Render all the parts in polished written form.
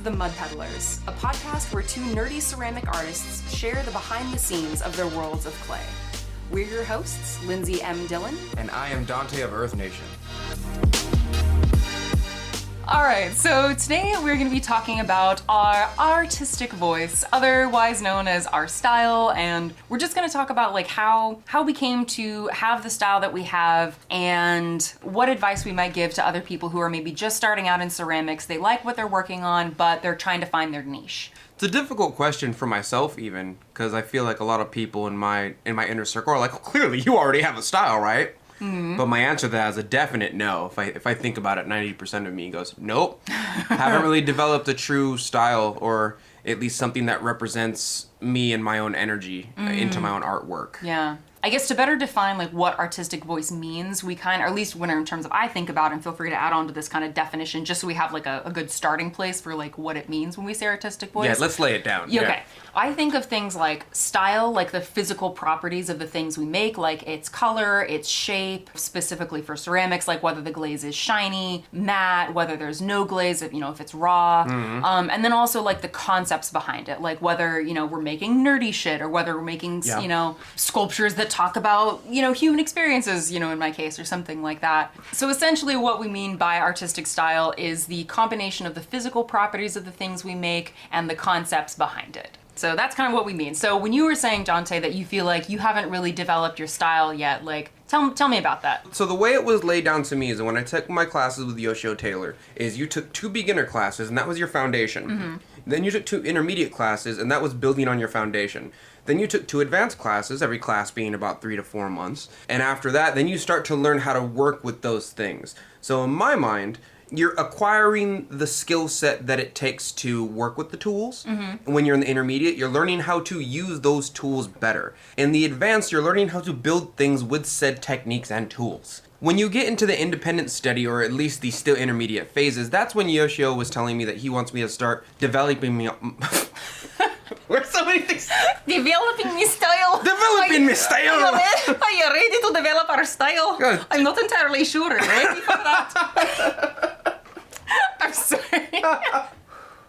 The Mud Peddlers, a podcast where two nerdy ceramic artists share the behind the scenes of their worlds of clay. We're your hosts, Lindsey M Dillon. And I am Donte of Earth Nation. Alright, so today we're going to be talking about our artistic voice, otherwise known as our style, and we're just going to talk about like how we came to have the style that we have and what advice we might give to other people who are maybe just starting out in ceramics. They like what they're working on, but they're trying to find their niche. It's a difficult question for myself even, because I feel like a lot of people in my inner circle are like, well, clearly you already have a style, right? Mm-hmm. But my answer to that is a definite no. If I think about it, 90% of me goes, nope. Haven't really developed a true style, or at least something that represents me and my own energy into my own artwork. Yeah. I guess to better define like what artistic voice means, we kind of, or at least when in terms of I think about it, and feel free to add on to this kind of definition, just so we have like a good starting place for like what it means when we say artistic voice. Yeah, let's lay it down. Yeah. Okay. I think of things like style, like the physical properties of the things we make, like its color, its shape, specifically for ceramics, like whether the glaze is shiny, matte, whether there's no glaze, if it's raw. Mm-hmm. And then also like the concepts behind it, like whether, we're making nerdy shit or whether we're making, sculptures that talk about, human experiences, in my case, or something like that. So essentially what we mean by artistic style is the combination of the physical properties of the things we make and the concepts behind it. So that's kind of what we mean. So when you were saying, Donte, that you feel like you haven't really developed your style yet, like, tell me about that. So the way it was laid down to me is that when I took my classes with Yoshio Taylor, is you took 2 beginner classes, and that was your foundation. Mm-hmm. Then you took 2 intermediate classes, and that was building on your foundation. Then you took 2 advanced classes, every class being about 3 to 4 months. And after that, then you start to learn how to work with those things. So in my mind, you're acquiring the skill set that it takes to work with the tools. Mm-hmm. When you're in the intermediate, you're learning how to use those tools better. In the advanced, you're learning how to build things with said techniques and tools. When you get into the independent study, or at least the still intermediate phases, that's when Yoshio was telling me that he wants me to start developing me... Where's so many things? Developing me style. Developing me style. Are you ready to develop our style? Good. I'm not entirely sure. Are you ready for that? I'm sorry.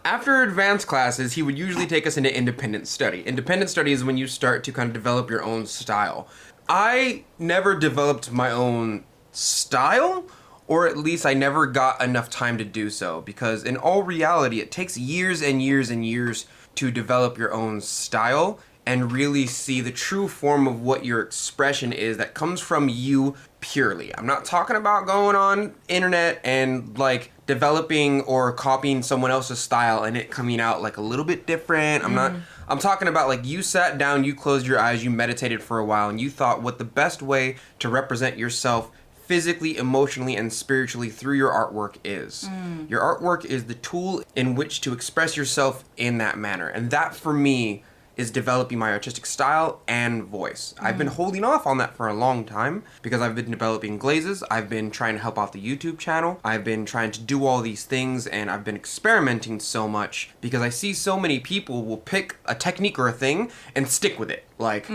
After advanced classes, he would usually take us into independent study. Independent study is when you start to kind of develop your own style. I never developed my own style, or at least I never got enough time to do so, because in all reality, it takes years and years and years to develop your own style and really see the true form of what your expression is that comes from you purely. I'm not talking about going on internet and like developing or copying someone else's style and it coming out like a little bit different. I'm talking about like you sat down, you closed your eyes, you meditated for a while, and you thought what the best way to represent yourself physically, emotionally, and spiritually through your artwork is. Your artwork is the tool in which to express yourself in that manner. And that, for me, is developing my artistic style and voice. I've been holding off on that for a long time because I've been developing glazes, I've been trying to help out the YouTube channel, I've been trying to do all these things, and I've been experimenting so much because I see so many people will pick a technique or a thing and stick with it. Like,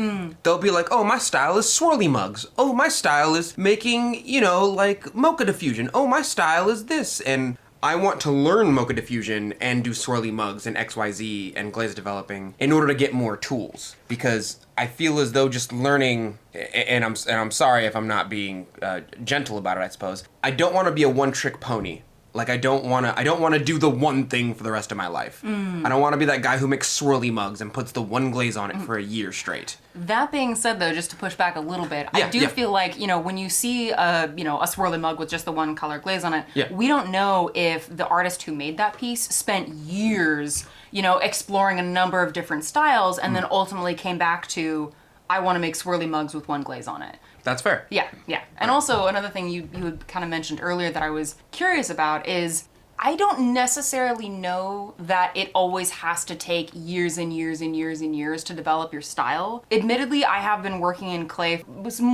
they'll be like, oh, my style is swirly mugs. Oh, my style is making, like mocha diffusion. Oh, my style is this. And I want to learn mocha diffusion and do swirly mugs and XYZ and glaze developing in order to get more tools, because I feel as though just learning, and I'm sorry if I'm not being gentle about it, I suppose. I don't want to be a one-trick pony. Like I don't want to do the one thing for the rest of my life. I don't want to be that guy who makes swirly mugs and puts the one glaze on it for a year straight. That being said, though, just to push back a little bit, I do feel like, when you see a swirly mug with just the one color glaze on it, we don't know if the artist who made that piece spent years, exploring a number of different styles and then ultimately came back to, I want to make swirly mugs with one glaze on it. That's fair. Yeah. And also another thing you had kind of mentioned earlier that I was curious about is I don't necessarily know that it always has to take years and years and years and years to develop your style. Admittedly, I have been working in clay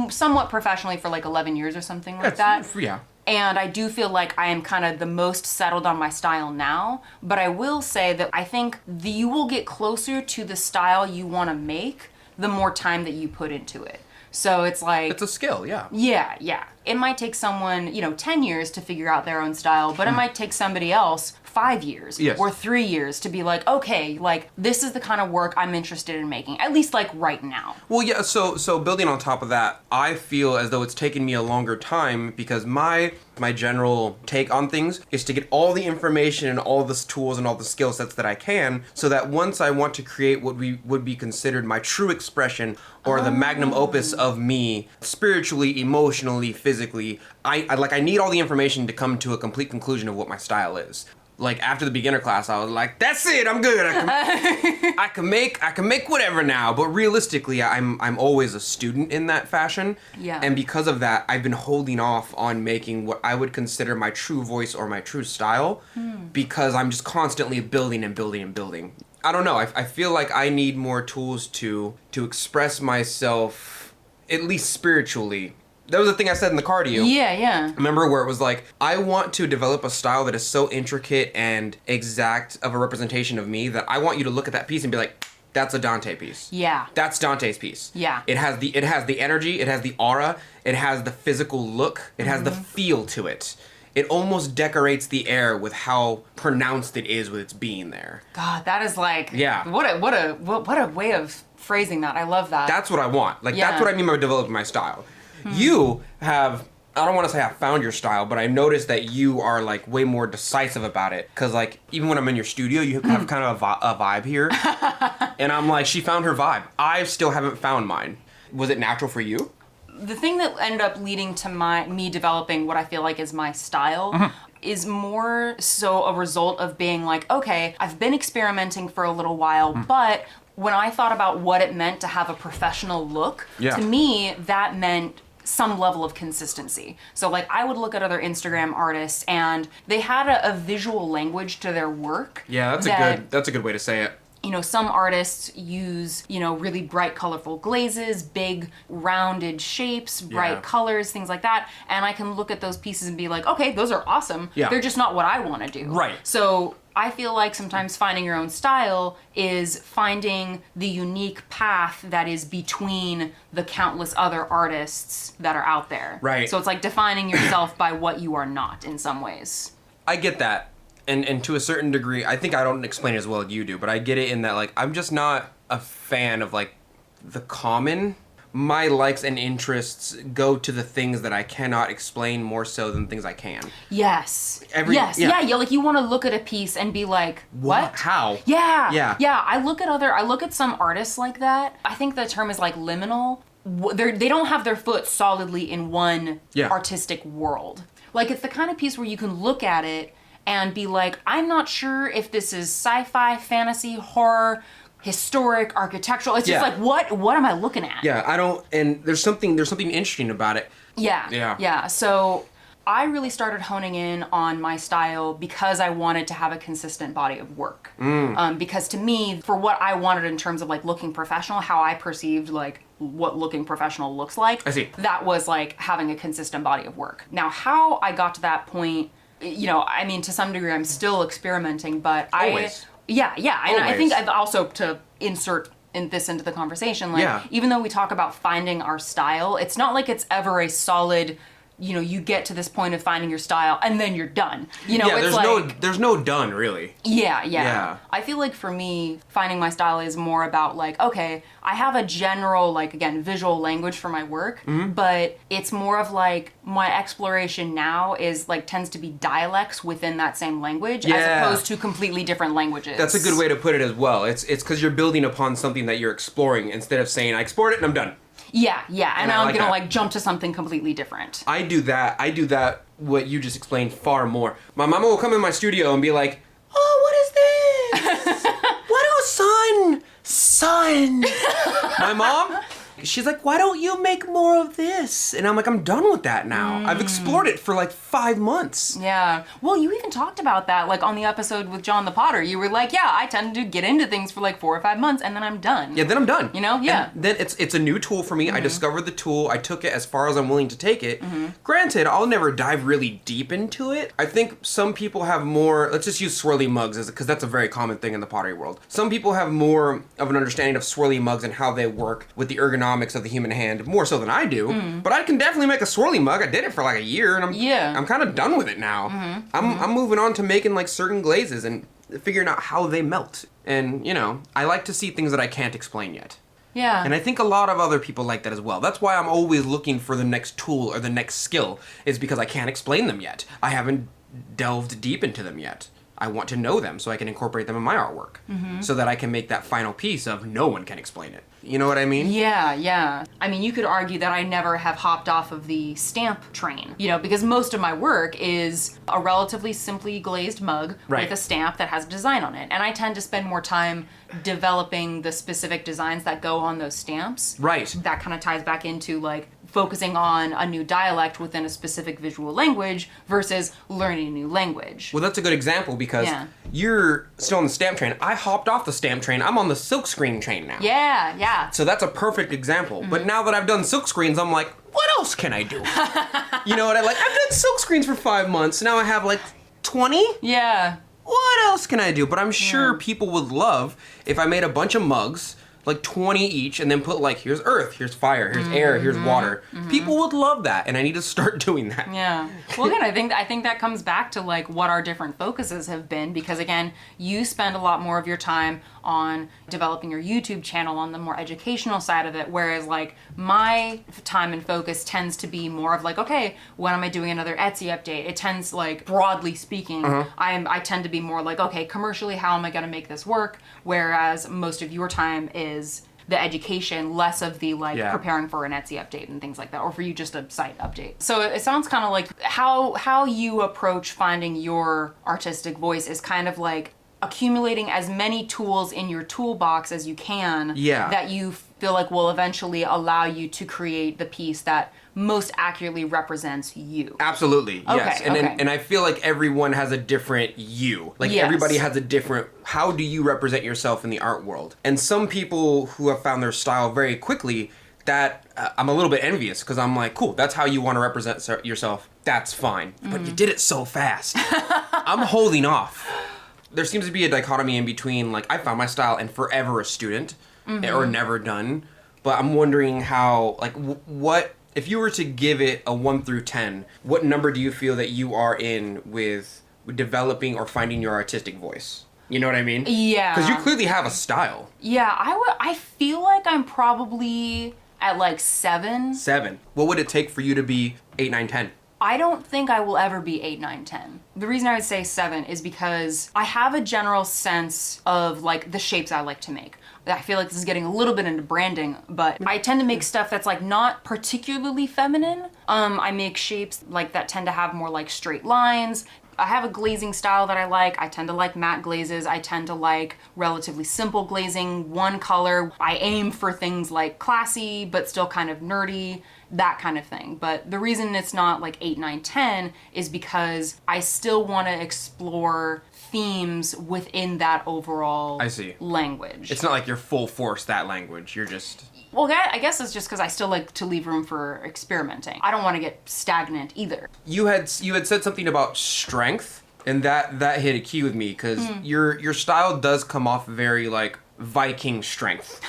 somewhat professionally for like 11 years or something like that. Yeah. And I do feel like I am kind of the most settled on my style now. But I will say that I think you will get closer to the style you want to make the more time that you put into it. So it's like... It's a skill, yeah. Yeah. It might take someone, 10 years to figure out their own style, but it might take somebody else 5 years Yes. or 3 years to be like, okay, like this is the kind of work I'm interested in making, at least like right now. Well, yeah, so building on top of that, I feel as though it's taken me a longer time because my general take on things is to get all the information and all the tools and all the skill sets that I can, so that once I want to create what would be considered my true expression or the magnum opus of me, spiritually, emotionally, physically, I need all the information to come to a complete conclusion of what my style is. Like after the beginner class, I was like, "That's it, I'm good. I can make whatever now." But realistically, I'm always a student in that fashion. Yeah. And because of that, I've been holding off on making what I would consider my true voice or my true style, because I'm just constantly building and building and building. I don't know. I feel like I need more tools to express myself, at least spiritually. That was the thing I said in the car to you. Yeah. Remember where it was like, I want to develop a style that is so intricate and exact of a representation of me that I want you to look at that piece and be like, that's a Donte piece. Yeah. That's Donte's piece. Yeah. It has the energy, it has the aura, it has the physical look, it has the feel to it. It almost decorates the air with how pronounced it is with its being there. God, that is like, Yeah. What a way of phrasing that. I love that. That's what I want. Like, Yeah. that's what I mean by developing my style. You have, I don't want to say I found your style, but I noticed that you are like way more decisive about it. Cause like, even when I'm in your studio, you have kind of a vibe here. And I'm like, she found her vibe. I still haven't found mine. Was it natural for you? The thing that ended up leading to me developing what I feel like is my style is more so a result of being like, okay, I've been experimenting for a little while, but when I thought about what it meant to have a professional look, Yeah. to me, that meant some level of consistency. So like I would look at other Instagram artists and they had a visual language to their work. Yeah, that's a good way to say it. You know, some artists use, you know, really bright, colorful glazes, big, rounded shapes, bright Yeah. colors, things like that. And I can look at those pieces and be like, okay, those are awesome. Yeah. They're just not what I want to do. Right. So I feel like sometimes finding your own style is finding the unique path that is between the countless other artists that are out there. Right. So it's like defining yourself by what you are not in some ways. I get that. And to a certain degree, I think I don't explain it as well as you do, but I get it in that, like, I'm just not a fan of, like, the common. My likes and interests go to the things that I cannot explain more so than things I can. Yes. Yeah. Yeah, like you want to look at a piece and be like, what? How? Yeah. Yeah. Yeah, I look at some artists like that. I think the term is like liminal. They don't have their foot solidly in one Yeah. artistic world. Like it's the kind of piece where you can look at it and be like, I'm not sure if this is sci-fi, fantasy, horror, historic, architectural. It's just Yeah. like, what am I looking at? Yeah, I don't, and there's something interesting about it. Yeah. So I really started honing in on my style because I wanted to have a consistent body of work. Because to me, for what I wanted in terms of like looking professional, how I perceived like what looking professional looks like, I see. that was like having a consistent body of work. Now, how I got to that point, you know, I mean, to some degree, I'm still experimenting, but Always. Yeah, and I Always. think I've also to insert this into the conversation, like Yeah. even though we talk about finding our style, it's not like it's ever a solid, you know, you get to this point of finding your style and then you're done. You know, Yeah, it's there's no done really. Yeah. I feel like for me, finding my style is more about like, okay, I have a general, like, again, visual language for my work, but it's more of like my exploration now is like tends to be dialects within that same language Yeah. as opposed to completely different languages. That's a good way to put it as well. It's because you're building upon something that you're exploring instead of saying, I explored it and I'm done. Yeah, and I I'm like gonna that. like jump to something completely different. I do that, what you just explained, far more. My mama will come in my studio and be like, oh, what is this? What, oh, son? My mom, she's like, why don't you make more of this? And I'm like, I'm done with that now. I've explored it for like 5 months. Yeah. Well, you even talked about that, like, on the episode with John the Potter. You were like, yeah, I tend to get into things for like 4 or 5 months, and then I'm done. Yeah, then I'm done. You know? Yeah. And then it's a new tool for me. I discovered the tool. I took it as far as I'm willing to take it. Granted, I'll never dive really deep into it. I think some people have more, let's just use swirly mugs because that's a very common thing in the pottery world. Some people have more of an understanding of swirly mugs and how they work with the ergonomics ergonomics of the human hand more so than I do, but I can definitely make a swirly mug. I did it for like a year, and I'm kind of done with it now. I'm moving on to making like certain glazes and figuring out how they melt. And, you know, I like to see things that I can't explain yet. Yeah. And I think a lot of other people like that as well. That's why I'm always looking for the next tool or the next skill, is because I can't explain them yet. I haven't delved deep into them yet. I want to know them so I can incorporate them in my artwork, so that I can make that final piece of no one can explain it. You know what I mean? Yeah. I mean, you could argue that I never have hopped off of the stamp train, you know, because most of my work is a relatively simply glazed mug with a stamp that has a design on it. And I tend to spend more time developing the specific designs that go on those stamps. Right. That kind of ties back into like focusing on a new dialect within a specific visual language versus learning a new language. Well, that's a good example because you're still on the stamp train. I hopped off the stamp train. I'm on the silkscreen train now. Yeah. So that's a perfect example. But now that I've done silkscreens, I'm like, what else can I do? You know what I like? I've done silkscreens for 5 months. Now I have like 20? Yeah. What else can I do? But I'm sure people would love if I made a bunch of mugs, like 20 each, and then put like, here's earth, here's fire, here's air, here's water. People would love that, and I need to start doing that. Yeah. Well, again, I think that comes back to like what our different focuses have been, because again, you spend a lot more of your time on developing your YouTube channel on the more educational side of it, whereas like my time and focus tends to be more of like, okay, when am I doing another Etsy update? It tends, like, broadly speaking, I tend to be more like, okay, commercially, how am I going to make this work? Whereas most of your time is the education, less of the like preparing for an Etsy update and things like that, or for you just a site update. So it sounds kind of like how you approach finding your artistic voice is kind of like accumulating as many tools in your toolbox as you can that you feel like will eventually allow you to create the piece that most accurately represents you. Absolutely, yes. Okay, And I feel like everyone has a different you. Like everybody has a different, how do you represent yourself in the art world? And some people who have found their style very quickly, that I'm a little bit envious, because I'm like, cool, that's how you want to represent yourself. That's fine. But you did it so fast. I'm holding off. There seems to be a dichotomy in between, like, I found my style and forever a student, or never done. But I'm wondering how, like, what, if you were to give it a 1 through 10, what number do you feel that you are in with developing or finding your artistic voice? You know what I mean? Yeah. Because you clearly have a style. Yeah, I feel like I'm probably at like 7. 7. What would it take for you to be 8, 9, 10? I don't think I will ever be 8, 9, 10. The reason I would say 7 is because I have a general sense of like the shapes I like to make. I feel like this is getting a little bit into branding, but I tend to make stuff that's like not particularly feminine. I make shapes like that tend to have more like straight lines. I have a glazing style that I like. I tend to like matte glazes. I tend to like relatively simple glazing, one color. I aim for things like classy, but still kind of nerdy, that kind of thing. But the reason it's not like 8, 9, 10 is because I still want to explore themes within that overall language. It's not like you're full force that language. You're just... Well, I guess it's just because I still like to leave room for experimenting. I don't want to get stagnant either. You had said something about strength, and that hit a key with me, because your style does come off very like Viking strength.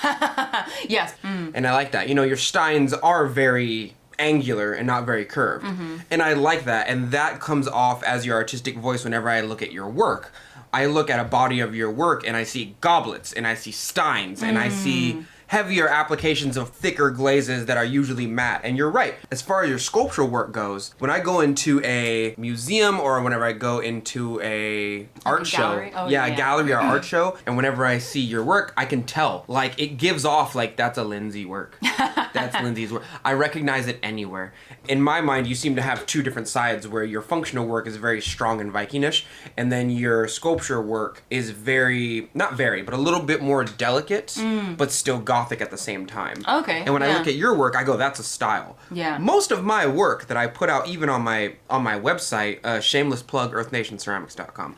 Yes. And I like that. You know, your steins are very angular and not very curved. And I like that, and that comes off as your artistic voice whenever I look at your work. I look at a body of your work and I see goblets and I see steins and I see heavier applications of thicker glazes that are usually matte. And you're right, as far as your sculptural work goes, when I go into a museum or whenever I go into a art show, gallery? Oh, a gallery or art show, and whenever I see your work, I can tell, like, it gives off like, that's a Lindsey work. That's Lindsey's work. I recognize it anywhere. In my mind, you seem to have two different sides, where your functional work is very strong and Vikingish, and then your sculpture work is very, not very, but a little bit more delicate, but still gothic at the same time. Okay. And when I look at your work, I go, that's a style. Yeah. Most of my work that I put out, even on my website, shameless plug, earthnationceramics.com,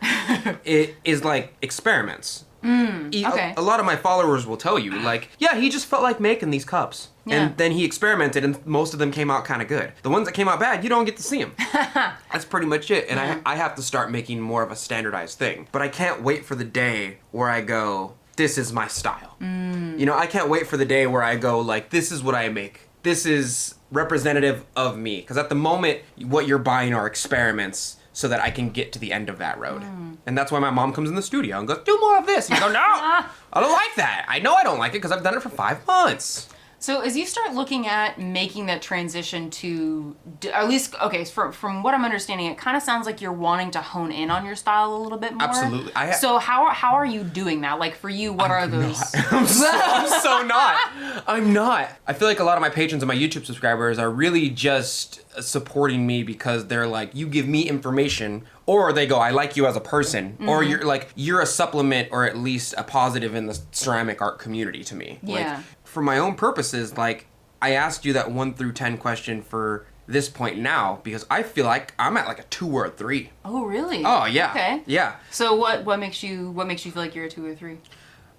it is like experiments. Okay. A lot of my followers will tell you, like, yeah, he just felt like making these cups. Yeah. And then he experimented, and most of them came out kind of good. The ones that came out bad, you don't get to see them. That's pretty much it. And I have to start making more of a standardized thing. But I can't wait for the day where I go, this is my style. You know, I can't wait for the day where I go like, this is what I make. This is representative of me. Because at the moment, what you're buying are experiments so that I can get to the end of that road. And that's why my mom comes in the studio and goes, do more of this. And you go, no, I don't like that. I know I don't like it because I've done it for 5 months. So as you start looking at making that transition to, at least, okay, from what I'm understanding, it kind of sounds like you're wanting to hone in on your style a little bit more. Absolutely. So how are you doing that? Like for you, what are those? I'm so not. I'm not. I feel like a lot of my patrons and my YouTube subscribers are really just supporting me because they're like, you give me information, or they go, I like you as a person, or you're like, you're a supplement or at least a positive in the ceramic art community to me. Yeah. Like, for my own purposes, like, I asked you that 1 through 10 question for this point now because I feel like I'm at like a 2 or a 3. Oh, really? Oh, yeah. Okay. Yeah. So what makes you feel like you're a 2 or 3?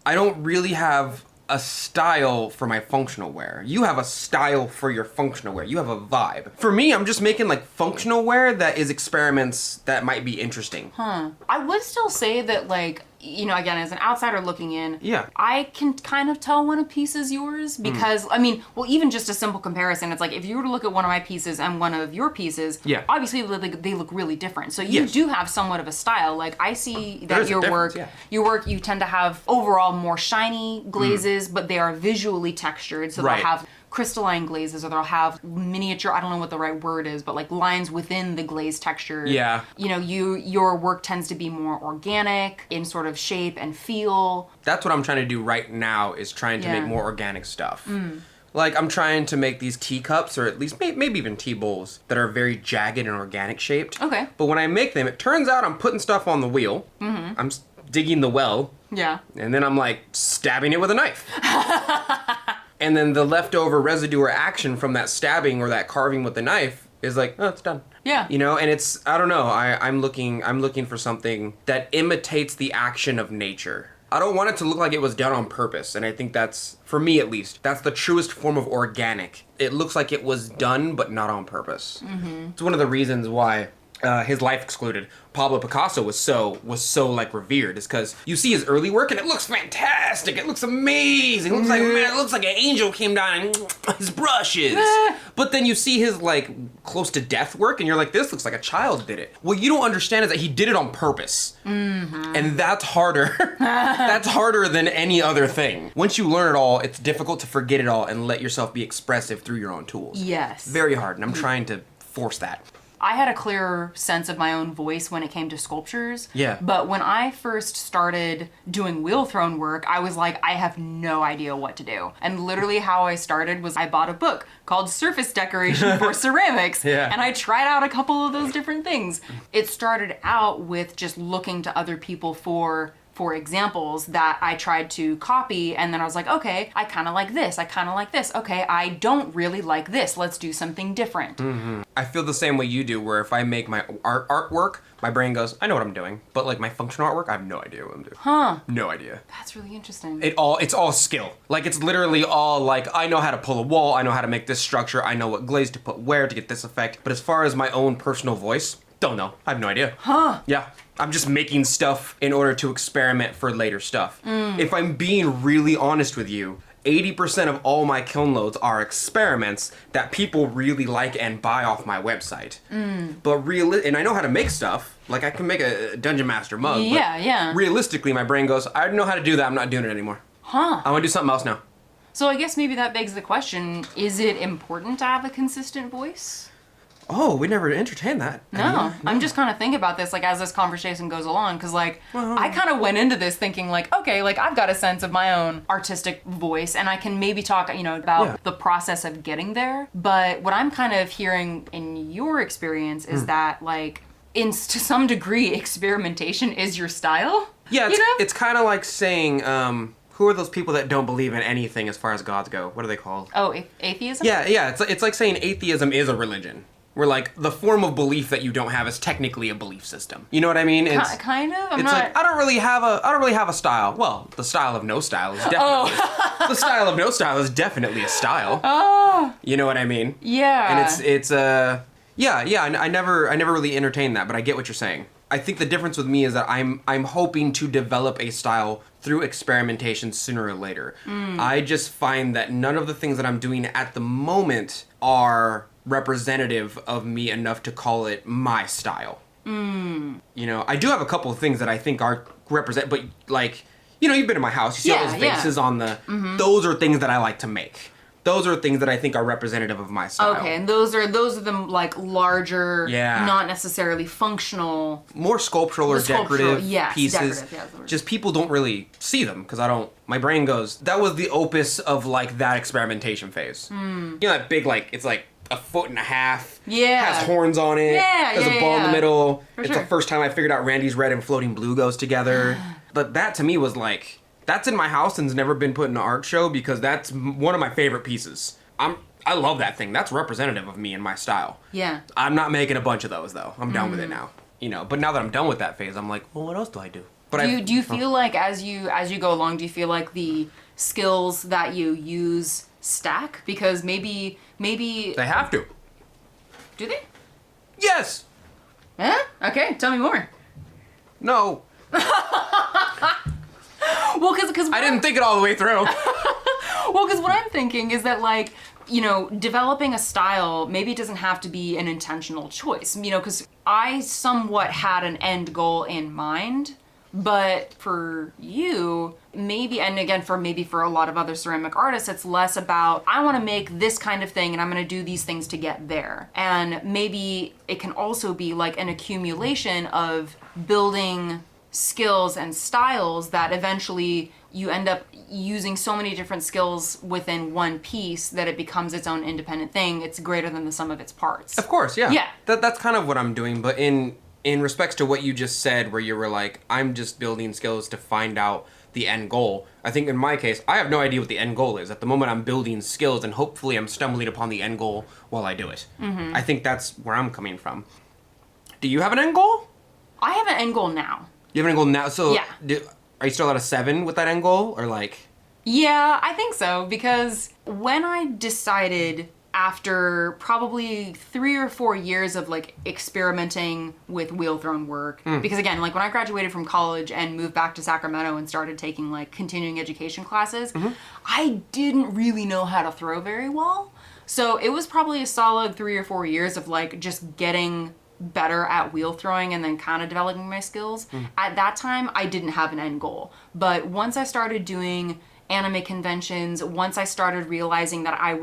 I don't really have a style for my functional wear. You have a style for your functional wear. You have a vibe. For me, I'm just making like functional wear that is experiments that might be interesting. I would still say that, like, you know, again, as an outsider looking in, Yeah. I can kind of tell when a piece is yours because, I mean, well, even just a simple comparison, it's like if you were to look at one of my pieces and one of your pieces, Yeah. obviously they look really different. So you Yes. do have somewhat of a style. Like I see that There's a your difference, work, yeah. you tend to have overall more shiny glazes, but they are visually textured. So Right. they'll have crystalline glazes, or they'll have miniature, I don't know what the right word is, but like lines within the glaze texture. Yeah. You know, your work tends to be more organic in sort of shape and feel. That's what I'm trying to do right now is trying to Yeah. make more organic stuff. Like I'm trying to make these teacups or at least maybe even tea bowls that are very jagged and organic shaped. Okay. But when I make them, it turns out I'm putting stuff on the wheel. I'm digging the well. Yeah. And then I'm like stabbing it with a knife. And then the leftover residue or action from that stabbing or that carving with the knife is like, oh, it's done. Yeah. You know, and it's, I don't know, I'm looking for something that imitates the action of nature. I don't want it to look like it was done on purpose, and I think that's, for me at least, that's the truest form of organic. It looks like it was done, but not on purpose. It's one of the reasons why his life excluded, Pablo Picasso was so like revered, is because you see his early work and it looks fantastic. It looks amazing. It looks like, man, it looks like an angel came down and his brushes. But then you see his like close to death work and you're like, this looks like a child did it. What you don't understand is that he did it on purpose. And that's harder. That's harder than any other thing. Once you learn it all, it's difficult to forget it all and let yourself be expressive through your own tools. Yes. Very hard, and I'm trying to force that. I had a clearer sense of my own voice when it came to sculptures. Yeah. But when I first started doing wheel thrown work, I was like, I have no idea what to do. And literally how I started was I bought a book called Surface Decoration for Ceramics. Yeah. And I tried out a couple of those different things. It started out with just looking to other people for examples that I tried to copy, and then I was like, okay, I kind of like this, I kind of like this, okay, I don't really like this, let's do something different. I feel the same way you do, where if I make my artwork, my brain goes, I know what I'm doing. But like my functional artwork, I have no idea what I'm doing. No idea. That's really interesting. It's all skill. Like it's literally all like, I know how to pull a wall, I know how to make this structure, I know what glaze to put where to get this effect. But as far as my own personal voice, don't know. I have no idea. Yeah. I'm just making stuff in order to experiment for later stuff. If I'm being really honest with you, 80% of all my kiln loads are experiments that people really like and buy off my website. But and I know how to make stuff. Like I can make a Dungeon Master mug. Yeah. Realistically, my brain goes, I know how to do that. I'm not doing it anymore. I want to do something else now. So I guess maybe that begs the question, is it important to have a consistent voice? Oh, we never entertained that. No, I'm just kind of thinking about this, like, as this conversation goes along, because, like, I kind of went into this thinking, like, okay, like, I've got a sense of my own artistic voice, and I can maybe talk, you know, about the process of getting there, but what I'm kind of hearing in your experience is that, like, to some degree, experimentation is your style? Yeah, you know? It's kind of like saying, who are those people that don't believe in anything as far as gods go? What are they called? Oh, atheism? Yeah, it's like saying atheism is a religion. Where like the form of belief that you don't have is technically a belief system. You know what I mean? It's kind of. like I don't really have a style. Well, the style of no style is definitely the style of no style is definitely a style. Oh. You know what I mean? Yeah. And it's I never really entertained that, but I get what you're saying. I think the difference with me is that I'm hoping to develop a style through experimentation sooner or later. I just find that none of the things that I'm doing at the moment are representative of me enough to call it my style. You know, I do have a couple of things that I think are represent, but like, you know, you've been in my house, you see all those vases on the, those are things that I like to make. Those are things that I think are representative of my style. Okay, and those are the like larger, not necessarily functional, more sculptural or decorative pieces. Decorative, just people don't really see them because my brain goes, that was the opus of like that experimentation phase. You know, that big, like, it's like a foot and a half. Has horns on it. Has a ball in the middle. It's the first time I figured out Randy's red and floating blue goes together. But that to me was like, that's in my house and's never been put in an art show because that's one of my favorite pieces. I love that thing. That's representative of me and my style. Yeah. I'm not making a bunch of those though. I'm done with it now. You know, but now that I'm done with that phase, I'm like, well, what else do I do? But do you feel like as you go along, do you feel like the skills that you use stack? Because maybe they have to. Do they? Yes. Yeah? Okay, tell me more. No. Well, because I didn't think it all the way through. Well, because what I'm thinking is that, like, you know, developing a style, maybe it doesn't have to be an intentional choice, you know, because I somewhat had an end goal in mind, but for you, maybe, and again, maybe for a lot of other ceramic artists, it's less about, I want to make this kind of thing and I'm going to do these things to get there. And maybe it can also be like an accumulation of building skills and styles that eventually you end up using so many different skills within one piece that it becomes its own independent thing. It's greater than the sum of its parts. Of course, yeah. Yeah. That's kind of what I'm doing, but in respects to what you just said, where you were like, I'm just building skills to find out the end goal. I think in my case, I have no idea what the end goal is. At the moment, I'm building skills and hopefully I'm stumbling upon the end goal while I do it. I think that's where I'm coming from. Do you have an end goal? I have an end goal now. You have an end goal now? So Yeah. Are you still at a 7 with that end goal? Or like... Yeah, I think so, because when I decided after probably 3 or 4 years of like experimenting with wheel thrown work, because again, like when I graduated from college and moved back to Sacramento and started taking like continuing education classes, I didn't really know how to throw very well. So it was probably a solid 3 or 4 years of like just getting better at wheel throwing and then kind of developing my skills. At that time, I didn't have an end goal. But once I started doing anime conventions, once I started realizing that I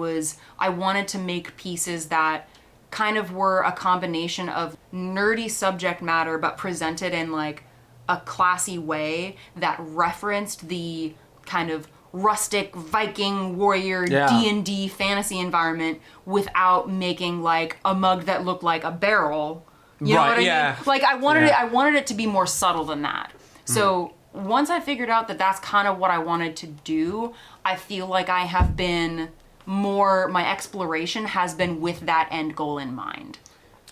wanted to make pieces that kind of were a combination of nerdy subject matter but presented in like a classy way that referenced the kind of rustic Viking warrior D&D fantasy environment without making like a mug that looked like a barrel. You know what I mean? Like I wanted it to be more subtle than that. So once I figured out that that's kind of what I wanted to do, I feel like I have been my exploration has been with that end goal in mind.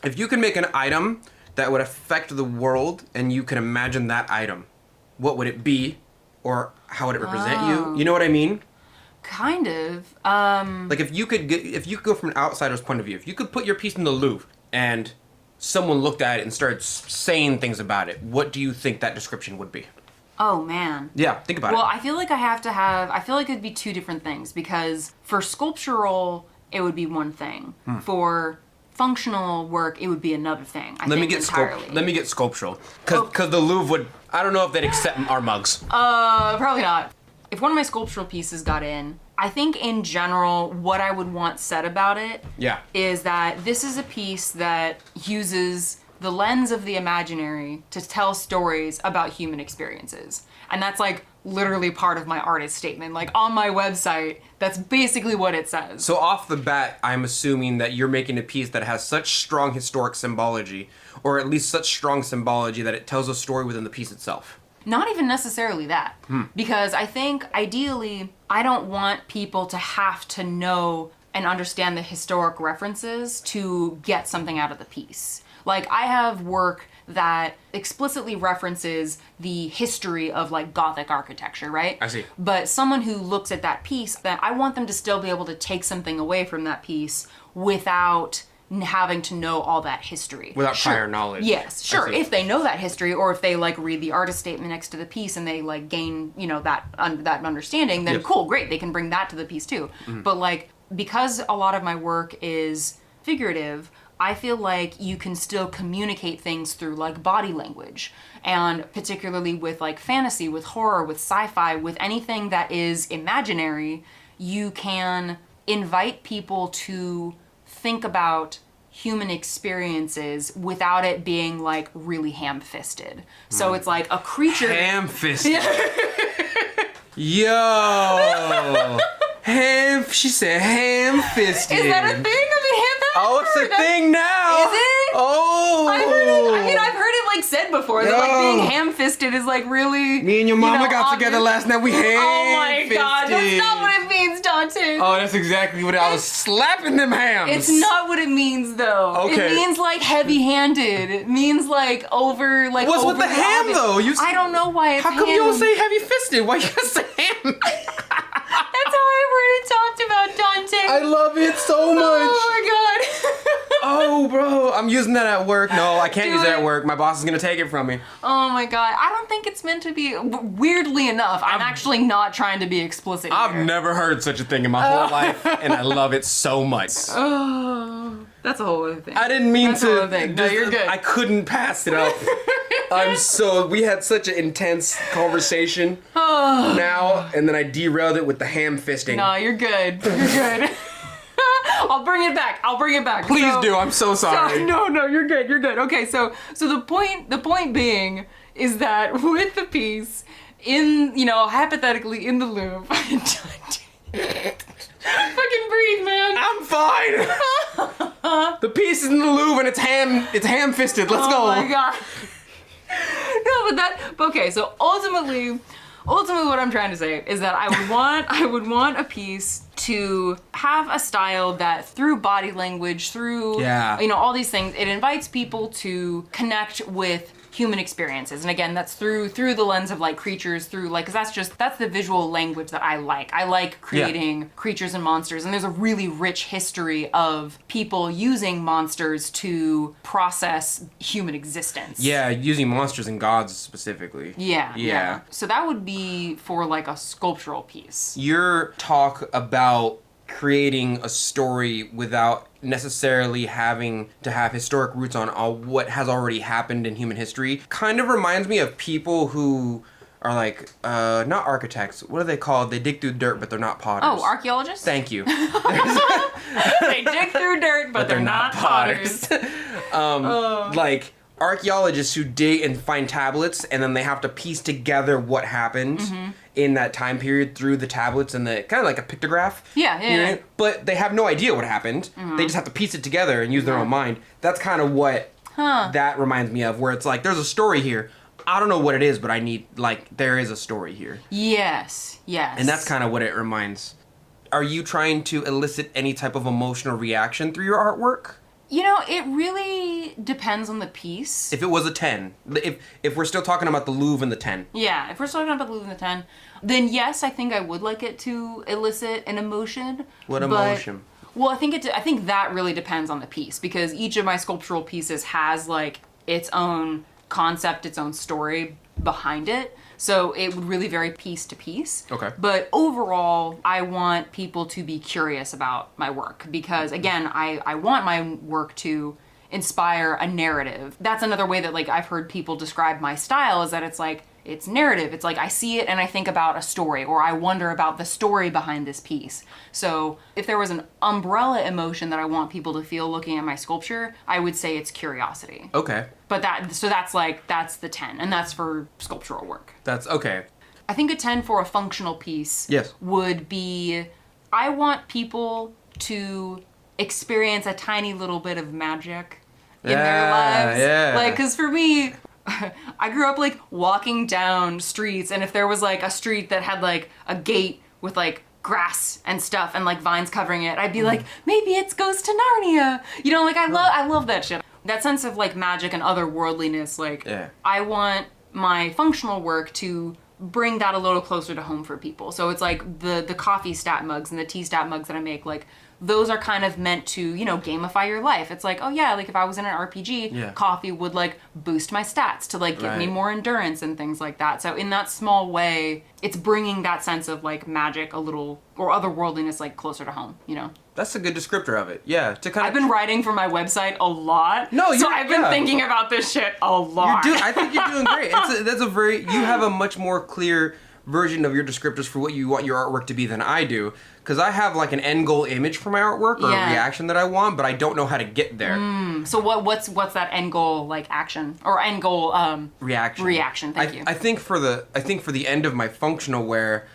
If you could make an item that would affect the world and you can imagine that item, what would it be? Or how would it represent you? You know what I mean? Kind of. Like if you could go from an outsider's point of view, if you could put your piece in the Louvre and someone looked at it and started saying things about it, what do you think that description would be? Oh man. Yeah, think about it. Well, I feel like I feel like it'd be two different things, because for sculptural, it would be one thing. For functional work, it would be another thing. Let me get sculptural, because the Louvre would. I don't know if they'd accept our mugs. Probably not. If one of my sculptural pieces got in, I think in general, what I would want said about it is that this is a piece that uses the lens of the imaginary to tell stories about human experiences. And that's like literally part of my artist statement. Like on my website, that's basically what it says. So off the bat, I'm assuming that you're making a piece that has such strong historic symbology, or at least such strong symbology that it tells a story within the piece itself. Not even necessarily that. Because I think ideally, I don't want people to have to know and understand the historic references to get something out of the piece. Like I have work that explicitly references the history of like Gothic architecture, right? I see. But someone who looks at that piece, that I want them to still be able to take something away from that piece without having to know all that history. Without Sure. prior knowledge. Yes, sure. see. If they know that history, or if they like read the artist statement next to the piece and they like gain, that understanding, then Yes. cool, great. They can bring that to the piece too. But like, because a lot of my work is figurative, I feel like you can still communicate things through like body language, and particularly with like fantasy, with horror, with sci-fi, with anything that is imaginary, you can invite people to think about human experiences without it being like really ham-fisted. So it's like a creature. Ham-fisted. Yo. She said ham-fisted. Is that a thing? Oh, it's a thing now. Is it? Oh. I've heard it like said before that like being ham-fisted is like really. Me and your mama got obvious. together last night. We ham-fisted. Oh my god, that's not what it means, Donte. Oh, that's exactly what I was slapping them hams. It's not what it means though. Okay. It means like heavy-handed. It means like over like. What's with the overly ham obvious. though? I don't know why it's How come ham. you don't say heavy-fisted? Why you gotta say ham? That's how I've heard it talked about, Donte. I love it so much. Oh my god. Oh, bro, I'm using that at work. No, I can't Do use that it. at work. My boss is gonna take it from me. Oh my god. I don't think it's meant to be. Weirdly enough, I'm actually not trying to be explicit here. I've never heard such a thing in my whole life, and I love it so much. Oh, that's a whole other thing. I didn't mean That's a to. whole thing. No, you're good. I couldn't pass it up. We had such an intense conversation now, and then I derailed it with the ham fisting. No, you're good. You're good. I'll bring it back. Please do. I'm so sorry. No, you're good. You're good. Okay, so the point being is that with the piece hypothetically in the Louvre. Fucking breathe, man. I'm fine. The piece is in the Louvre and it's ham fisted. Let's go. Oh my god. Okay, so ultimately what I'm trying to say is that I would want a piece to have a style that through body language, through all these things, it invites people to connect with human experiences. And again, that's through the lens of like creatures, through like, cause that's the visual language that I like. I like creating creatures and monsters, and there's a really rich history of people using monsters to process human existence. Yeah, using monsters and gods specifically. Yeah. So that would be for like a sculptural piece. Your talk about creating a story without necessarily having to have historic roots on what has already happened in human history kind of reminds me of people who are like not architects. What are they called? They dig through dirt, but they're not potters. Oh, archaeologists? Thank you. They dig through dirt, but they're not potters. Like archaeologists who dig and find tablets, and then they have to piece together what happened in that time period through the tablets and the kind of like a pictograph. Yeah. But they have no idea what happened. They just have to piece it together and use their own mind. That's kind of what that reminds me of, where it's like there's a story here. I don't know what it is, but there is a story here. Yes. And that's kind of what it reminds. Are you trying to elicit any type of emotional reaction through your artwork? It really depends on the piece. If it was a 10, if we're still talking about the Louvre and the 10. Yeah, if we're talking about the Louvre and the 10, then yes, I think I would like it to elicit an emotion. What emotion? Well, I think that really depends on the piece, because each of my sculptural pieces has like its own concept, its own story behind it. So it would really vary piece to piece. Okay. But overall, I want people to be curious about my work, because again, I want my work to inspire a narrative. That's another way that like I've heard people describe my style, is that it's like, it's narrative. It's like I see it and I think about a story, or I wonder about the story behind this piece. So if there was an umbrella emotion that I want people to feel looking at my sculpture, I would say it's curiosity. Okay. But that's the 10, and that's for sculptural work. That's okay. I think a 10 for a functional piece would be, I want people to experience a tiny little bit of magic in their lives. Yeah. Like, because for me, I grew up like walking down streets, and if there was like a street that had like a gate with like grass and stuff and like vines covering it, I'd be like, maybe it goes to Narnia. Like I love that shit. That sense of like magic and otherworldliness, like I want my functional work to bring that a little closer to home for people. So it's like the coffee stat mugs and the tea stat mugs that I make, like those are kind of meant to, you know, gamify your life. It's like, oh yeah, like if I was in an RPG, Yeah. coffee would like boost my stats to like give me Right. more endurance and things like that. So in that small way, it's bringing that sense of like magic a little, or otherworldliness like closer to home, you know? That's a good descriptor of it. Yeah, to kind I've been writing for my website a lot. No, so you're- I've been yeah. thinking about this shit a lot. I think you're doing great. You have a much more clear version of your descriptors for what you want your artwork to be than I do. Because I have like an end goal image for my artwork or Yeah. a reaction that I want, but I don't know how to get there. So what's that end goal like action or end goal Reaction. reaction? Thank you. I think for the end of my functional wear,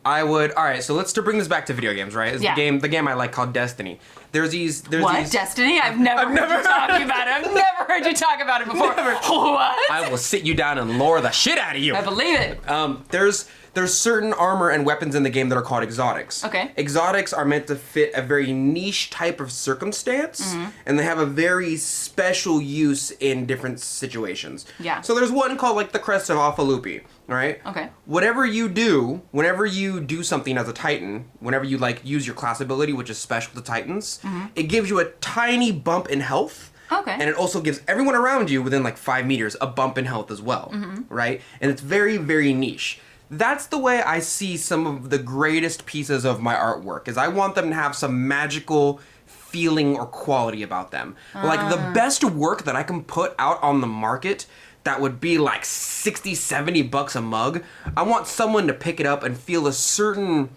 I would. All right, so let's to bring this back to video games, right? It's Yeah. the game I like called Destiny. There's these. Destiny? I've never heard you talk about it. I've never heard you talk about it before. What? I will sit you down and lure the shit out of you. I believe it. There's certain armor and weapons in the game that are called exotics. Okay. Exotics are meant to fit a very niche type of circumstance, Mm-hmm. and they have a very special use in different situations. Yeah. So there's one called like the Crest of Afalupi, right? Okay. Whenever you do something as a Titan, whenever you like use your class ability, which is special to Titans, it gives you a tiny bump in health. Okay. And it also gives everyone around you within like 5 meters a bump in health as well, right? And it's very, very niche. That's the way I see some of the greatest pieces of my artwork, is I want them to have some magical feeling or quality about them. Like the best work that I can put out on the market that would be like 60, 70 bucks a mug, I want someone to pick it up and feel a certain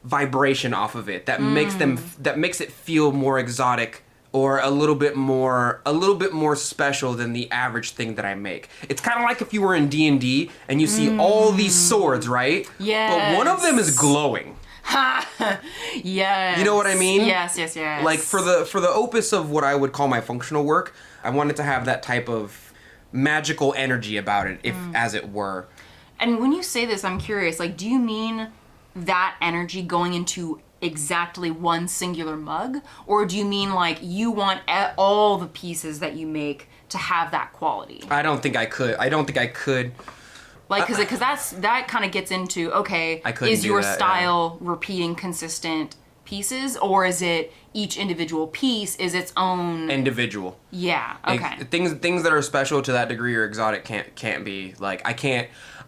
vibration off of it that makes it feel more exotic or a little bit more special than the average thing that I make. It's kind of like if you were in D&D and you see all these swords, right? Yes. But one of them is glowing. Yes. You know what I mean? Yes. Like for the opus of what I would call my functional work, I wanted to have that type of magical energy about it, if as it were. And when you say this, I'm curious, like, do you mean that energy going into exactly one singular mug? Or do you mean like you want all the pieces that you make to have that quality? I don't think I could. Like, because that kind of gets into, okay, I couldn't is do your that, style repeating consistent pieces, or is it each individual piece is its own? Individual. Yeah. Okay. Things that are special to that degree or exotic can't be like I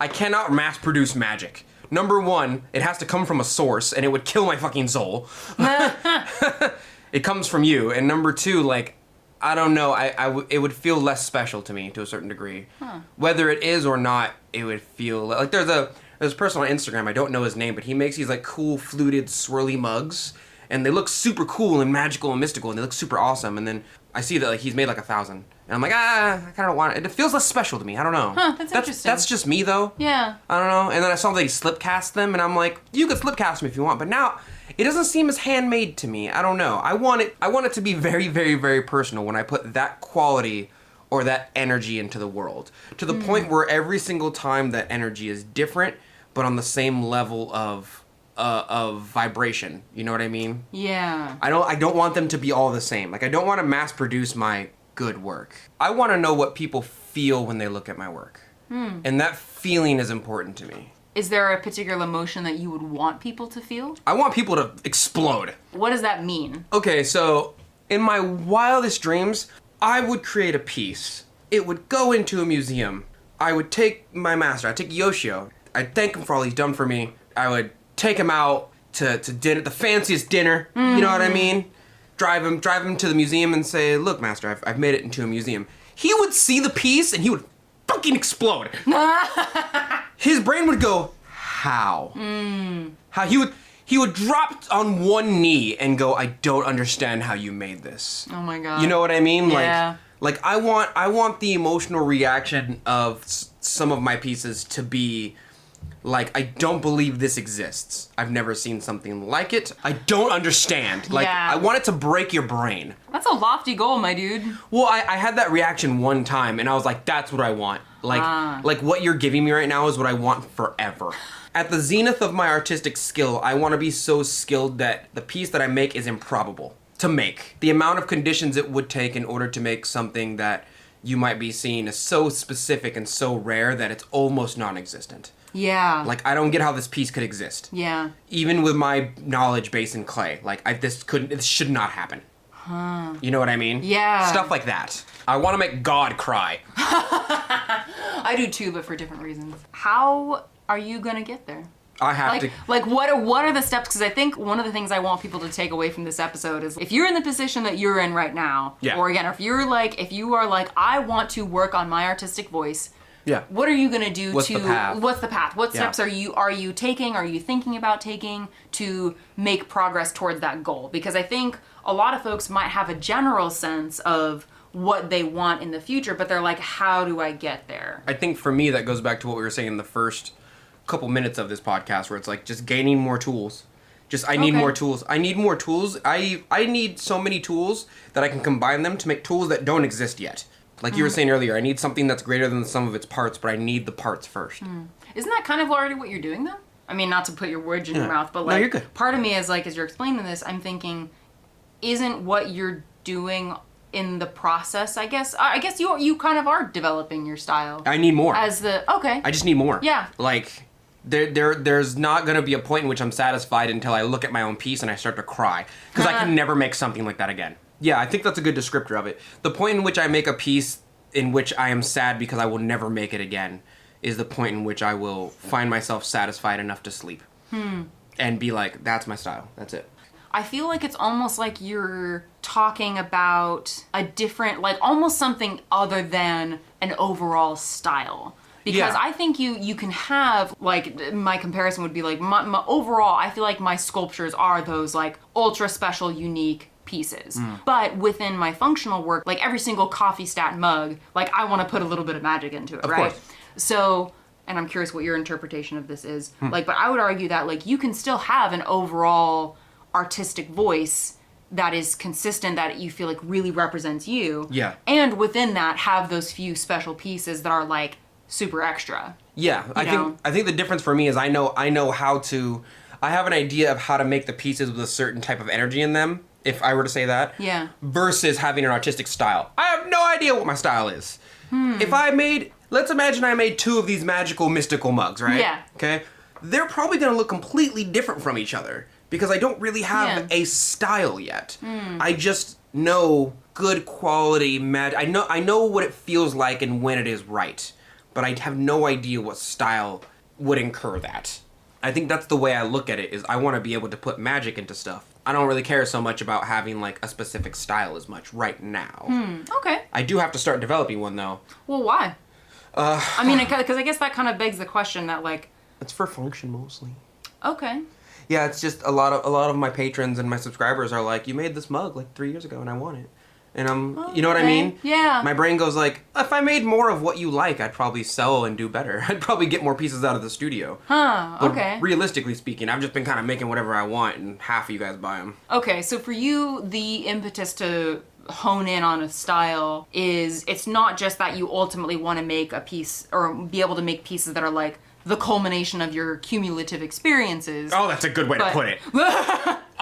cannot mass produce magic. Number one, it has to come from a source, and it would kill my fucking soul. It comes from you. And number two, like, I don't know, it would feel less special to me to a certain degree. Whether it is or not, it would feel like there's a person on Instagram, I don't know his name, but he makes these like cool fluted swirly mugs, and they look super cool and magical and mystical, and they look super awesome. And then I see that like he's made like 1,000, and I'm like, I kind of don't want it. It feels less special to me. I don't know. That's interesting. That's just me though. Yeah. I don't know. And then I saw that he slip cast them, and I'm like, you could slip cast them if you want, but now it doesn't seem as handmade to me. I don't know. I want it to be very, very, very personal when I put that quality or that energy into the world, to the point where every single time that energy is different, but on the same level of vibration. You know what I mean? Yeah. I don't want them to be all the same. Like, I don't want to mass produce my good work. I want to know what people feel when they look at my work. And that feeling is important to me. Is there a particular emotion that you would want people to feel? I want people to explode. What does that mean? Okay, so in my wildest dreams, I would create a piece. It would go into a museum. I would take my master, I'd take Yoshio. I'd thank him for all he's done for me. I would take him out to dinner, the fanciest dinner, you know what I mean? Drive him to the museum and say, look, master, I've made it into a museum. He would see the piece and he would fucking explode. His brain would go, how? How he would drop on one knee and go, I don't understand how you made this. Oh my god. You know what I mean? Yeah. Like I want the emotional reaction of some of my pieces to be like, I don't believe this exists. I've never seen something like it. I don't understand. Like, Yeah. I want it to break your brain. That's a lofty goal, my dude. Well, I had that reaction one time, and I was like, that's what I want. Like what you're giving me right now is what I want forever. At the zenith of my artistic skill, I want to be so skilled that the piece that I make is improbable to make. The amount of conditions it would take in order to make something that you might be seeing is so specific and so rare that it's almost non-existent. Yeah. Like, I don't get how this piece could exist. Yeah. Even with my knowledge base in clay. Like, this should not happen. Huh. You know what I mean? Yeah. Stuff like that. I want to make God cry. I do too, but for different reasons. How are you gonna get there? I have to. Like, what are the steps? Because I think one of the things I want people to take away from this episode is if you're in the position that you're in right now, or again, if you are like, I want to work on my artistic voice. Yeah. What are you gonna do What's the path? What's the path? What steps are you taking? Are you thinking about taking to make progress towards that goal? Because I think a lot of folks might have a general sense of what they want in the future, but they're like, how do I get there? I think for me that goes back to what we were saying in the first couple minutes of this podcast, where it's like just gaining more tools. I need more tools. I need more tools. I need so many tools that I can combine them to make tools that don't exist yet. Like you were saying earlier, I need something that's greater than the sum of its parts, but I need the parts first. Isn't that kind of already what you're doing though? I mean, not to put your words in your mouth, but like, no, you're good. Part of me is like, as you're explaining this, I'm thinking, isn't what you're doing in the process, I guess you kind of are developing your style. I need more. I just need more. Yeah. Like, there's not going to be a point in which I'm satisfied until I look at my own piece and I start to cry. Because I can never make something like that again. Yeah, I think that's a good descriptor of it. The point in which I make a piece in which I am sad because I will never make it again is the point in which I will find myself satisfied enough to sleep. And be like, that's my style. That's it. I feel like it's almost like you're talking about a different, like almost something other than an overall style. Because I think you can have, like, my comparison would be like, my overall, I feel like my sculptures are those like ultra special, unique pieces. But within my functional work, like every single coffee stat mug, like I want to put a little bit of magic into it, right? Course. So, and I'm curious what your interpretation of this is. Like, but I would argue that like you can still have an overall artistic voice that is consistent, that you feel like really represents you. Yeah. And within that have those few special pieces that are like super extra. Yeah, I think the difference for me is I know how to. I have an idea of how to make the pieces with a certain type of energy in them, if I were to say that. Yeah. Versus having an artistic style. I have no idea what my style is. Let's imagine I made 2 of these magical, mystical mugs, right? Yeah. Okay? They're probably going to look completely different from each other because I don't really have a style yet. I just know good quality magic. I know what it feels like and when it is right, but I have no idea what style would incur that. I think that's the way I look at it, is I want to be able to put magic into stuff. I don't really care so much about having like a specific style as much right now. Okay. I do have to start developing one though. Well, why? I mean, because I guess that kind of begs the question that like... It's for function mostly. Okay. Yeah, it's just a lot of my patrons and my subscribers are like, you made this mug like 3 years ago and I want it. And you know what I mean? Yeah. My brain goes like, if I made more of what you like, I'd probably sell and do better. I'd probably get more pieces out of the studio. Okay. But realistically speaking, I've just been kind of making whatever I want and half of you guys buy them. Okay, so for you, the impetus to hone in on a style is, it's not just that you ultimately want to make a piece or be able to make pieces that are like the culmination of your cumulative experiences. Oh, that's a good way to put it.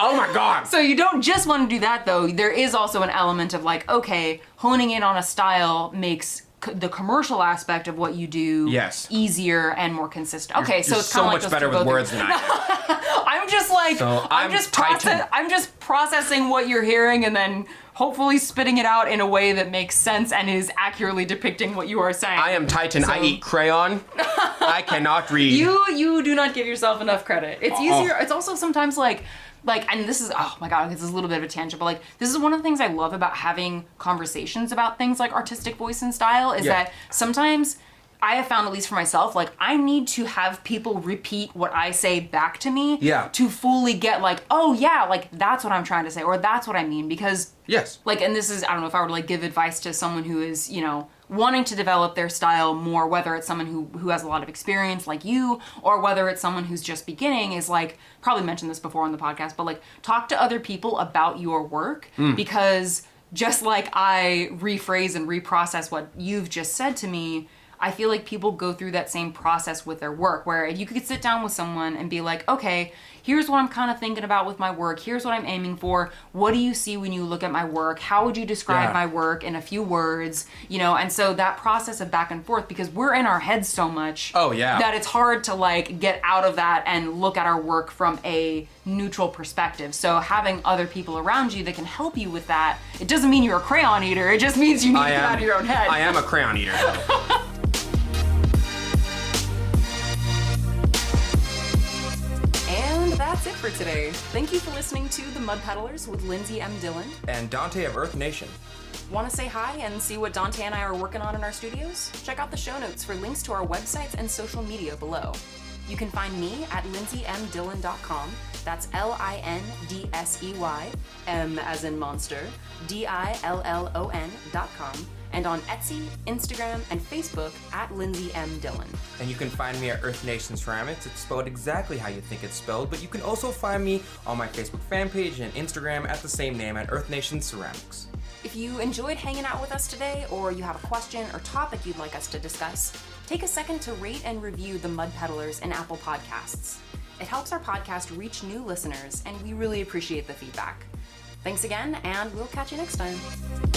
Oh my God. So you don't just want to do that though. There is also an element of like, okay, honing in on a style makes the commercial aspect of what you do easier and more consistent. Okay, so it's kind of like much better with words than I am. I'm just like, so I'm just processing what you're hearing and then hopefully spitting it out in a way that makes sense and is accurately depicting what you are saying. I am Titan. I eat crayon. I cannot read. You do not give yourself enough credit. It's easier. It's also sometimes like, and this is, oh my God, this is a little bit of a tangent, but like, this is one of the things I love about having conversations about things like artistic voice and style is that sometimes I have found, at least for myself, like I need to have people repeat what I say back to me to fully get like, oh yeah, like that's what I'm trying to say, or that's what I mean, because like, and this is, I don't know if I were to like give advice to someone who is, you know, wanting to develop their style more, whether it's someone who has a lot of experience like you, or whether it's someone who's just beginning, is like, probably mentioned this before on the podcast, but like talk to other people about your work, because just like I rephrase and reprocess what you've just said to me, I feel like people go through that same process with their work, where you could sit down with someone and be like, okay, here's what I'm kind of thinking about with my work. Here's what I'm aiming for. What do you see when you look at my work? How would you describe my work in a few words? You know, and so that process of back and forth, because we're in our heads so much that it's hard to like get out of that and look at our work from a neutral perspective. So having other people around you that can help you with that, it doesn't mean you're a crayon eater. It just means you need to get out of your own head. I am a crayon eater, though. That's it for today. Thank you for listening to The Mud Peddlers with Lindsey M Dillon and Donte of Earth Nation. Want to say hi and see what Donte and I are working on in our studios? Check out the show notes for links to our websites and social media below. You can find me at lindseymdillon.com. That's LINDSEY, M as in monster, DILLON.com. And on Etsy, Instagram, and Facebook at Lindsey M Dillon. And you can find me at Earth Nation Ceramics. It's spelled exactly how you think it's spelled, but you can also find me on my Facebook fan page and Instagram at the same name at Earth Nation Ceramics. If you enjoyed hanging out with us today, or you have a question or topic you'd like us to discuss, take a second to rate and review The Mud Peddlers in Apple Podcasts. It helps our podcast reach new listeners, and we really appreciate the feedback. Thanks again, and we'll catch you next time.